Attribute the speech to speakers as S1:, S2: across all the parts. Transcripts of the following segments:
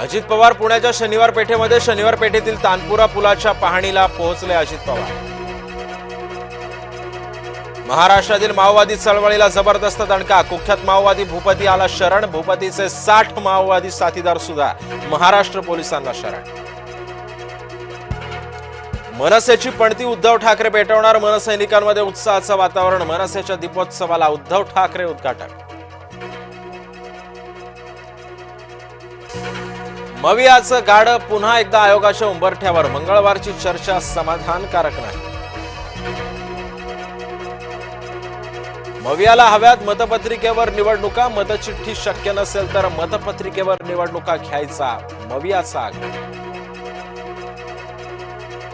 S1: अजित पवार पुण्याच्या शनिवार पेठेमध्ये शनिवार पेठेतील तानपुरा पुलाच्या पाहणीला पोहोचले अजित पवार। महाराष्ट्रातील माओवादी चळवळीला जबरदस्त दणका, कुख्यात माओवादी भूपती आला शरण, भूपतीचे 60 माओवादी साथीदार सुद्धा महाराष्ट्र पोलिसांना शरण। मनसेची पणती, उद्धव ठाकरे पेटवणार, मनसैनिकांमध्ये उत्साहाचं वातावरण, मनसेच्या दीपोत्सवाला उद्धव ठाकरे उद्घाटक। मवियाचं गाडं पुन्हा एकदा आयोगाच्या उंबरठ्यावर, मंगळवारची चर्चा समाधानकारक नाही। मवियाला हव्यात मतपत्रिकेवर निवडणुका, मतचिठ्ठी शक्य नसेल तर मतपत्रिकेवर निवडणुका घ्यायचा मवियाचा आग्रह।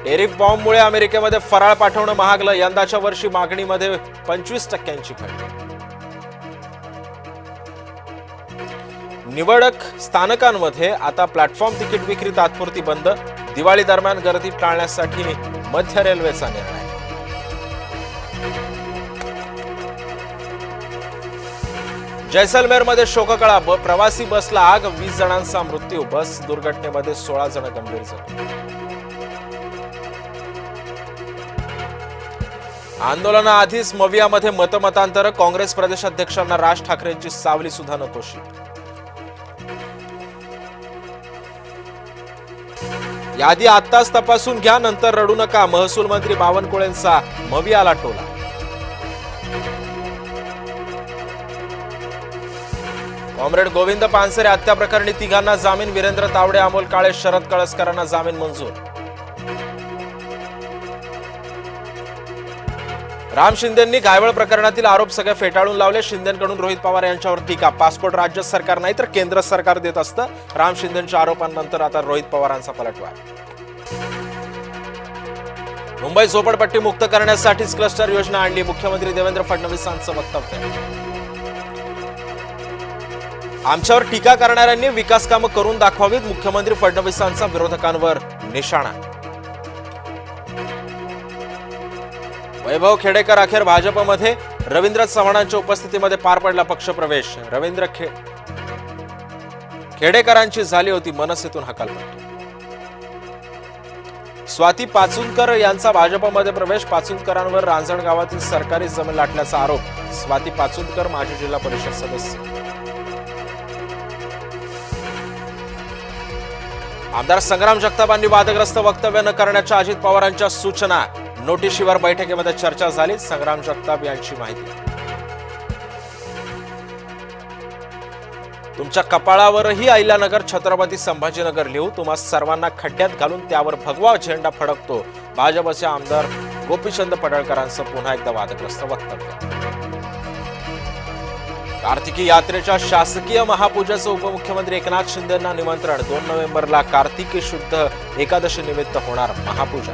S1: टेरिफ बॉम्बमुळे अमेरिकेमध्ये फराळ पाठवणं महागलं, यंदाच्या वर्षी मागणीमध्ये 25% घट। निवडक स्थानकांमध्ये आता प्लॅटफॉर्म तिकीट विक्री तात्पुरती बंद, दिवाळी दरम्यान गर्दी टाळण्यासाठी मध्य रेल्वेचा निर्णय। जैसलमेरमध्ये शोककळा, प्रवासी बसला आग, 20 जणांचा मृत्यू, बस दुर्घटनेमध्ये 16 जण गंभीर जखमी। आंदोलनाआधीच मवियामध्ये मतमतांतर, काँग्रेस प्रदेशाध्यक्षांना राज ठाकरेंची सावली सुद्धा नकोशी। यादी आत्ताच तपासून घ्या, नंतर रडू नका, महसूल मंत्री बावनकुळेंचा मवियाला टोला। कॉम्रेड गोविंद पानसरे हत्या प्रकरणी तिघांना जामीन, वीरेंद्र तावडे, अमोल काळे, शरद कळसकरांना जामीन मंजूर। राम शिंदेंनी घायवळ प्रकरणातील आरोप सगळे फेटाळून लावले, शिंदेंकडून रोहित पवार यांच्यावर टीका, पासपोर्ट राज्य सरकार नाही तर केंद्र सरकार देत असतं, राम शिंदेंच्या आरोपांनंतर आता रोहित पवारांचा पलटवार। मुंबई झोपडपट्टी मुक्त करण्यासाठीच क्लस्टर योजना आणली, मुख्यमंत्री देवेंद्र फडणवीसांचं वक्तव्य। आमच्यावर टीका करणाऱ्यांनी विकास कामं करून दाखवावीत, मुख्यमंत्री फडणवीसांचा विरोधकांवर निशाणा। वैभव खेडेकर अखेर भाजपमध्ये, रवींद्र चव्हाणांच्या उपस्थितीमध्ये पार पडला पक्षप्रवेश, रवींद्र खेडेकरांची झाली होती मनसेतून हकालपट्टी। स्वाती पाचुंदकर यांचा भाजपमध्ये प्रवेश, पाचुंदकरांवर रांजण गावातील सरकारी जमीन लाटल्याचा आरोप, स्वाती पाचुंदकर माजी जिल्हा परिषद सदस्य। आमदार संग्राम जगतापांनी वादग्रस्त वक्तव्य न करण्याच्या अजित पवारांच्या सूचना, नोटीशीवर बैठकीमध्ये चर्चा झाली, संग्राम जगताप यांची माहिती। तुमच्या कपाळावरही अहिल्यानगर छत्रपती संभाजीनगर लिहू, तुम्हा सर्वांना खड्ड्यात घालून त्यावर भगवा झेंडा फडकतो, भाजपचे आमदार गोपीचंद पडळकरांचं पुन्हा एकदा वादग्रस्त वक्तव्य। कार्तिकी यात्रेच्या शासकीय महापूजेचं उपमुख्यमंत्री एकनाथ शिंदेंना निमंत्रण, 2 नोव्हेंबरला कार्तिकी शुद्ध एकादशी निमित्त होणार महापूजा।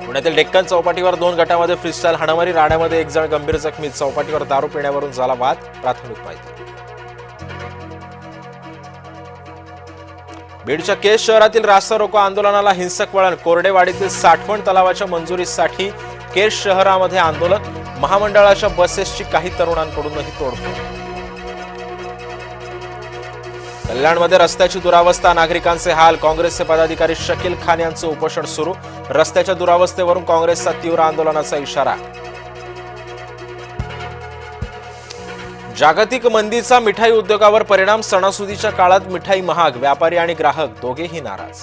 S1: पुण्यातील डेक्कन चौपाटीवर 2 गटामध्ये फ्रीस्टाईल हाणामारी, राण्यामध्ये 1 जण गंभीर जखमी, चौपाटीवर दारू पिण्यावरून झाला वाद, प्राथमिक माहिती। बीडच्या केस शहरातील रास्ता रोको आंदोलनाला हिंसक वळण, कोरडेवाडीतील साठवण तलावाच्या मंजुरीसाठी केस शहरामध्ये आंदोलन, महामंडळाच्या बसेसची काही तरुणांकडूनही तोडफोड। कल्याणमध्ये रस्त्याची दुरावस्था, नागरिकांचे हाल, काँग्रेसचे पदाधिकारी शकील खान यांचं उपोषण सुरू, रस्त्याच्या दुरावस्थेवरून काँग्रेसचा तीव्र आंदोलनाचा इशारा। जागतिक मंदीचा मिठाई उद्योगावर परिणाम, सणासुदीच्या काळात मिठाई महाग, व्यापारी आणि ग्राहक दोघेही नाराज।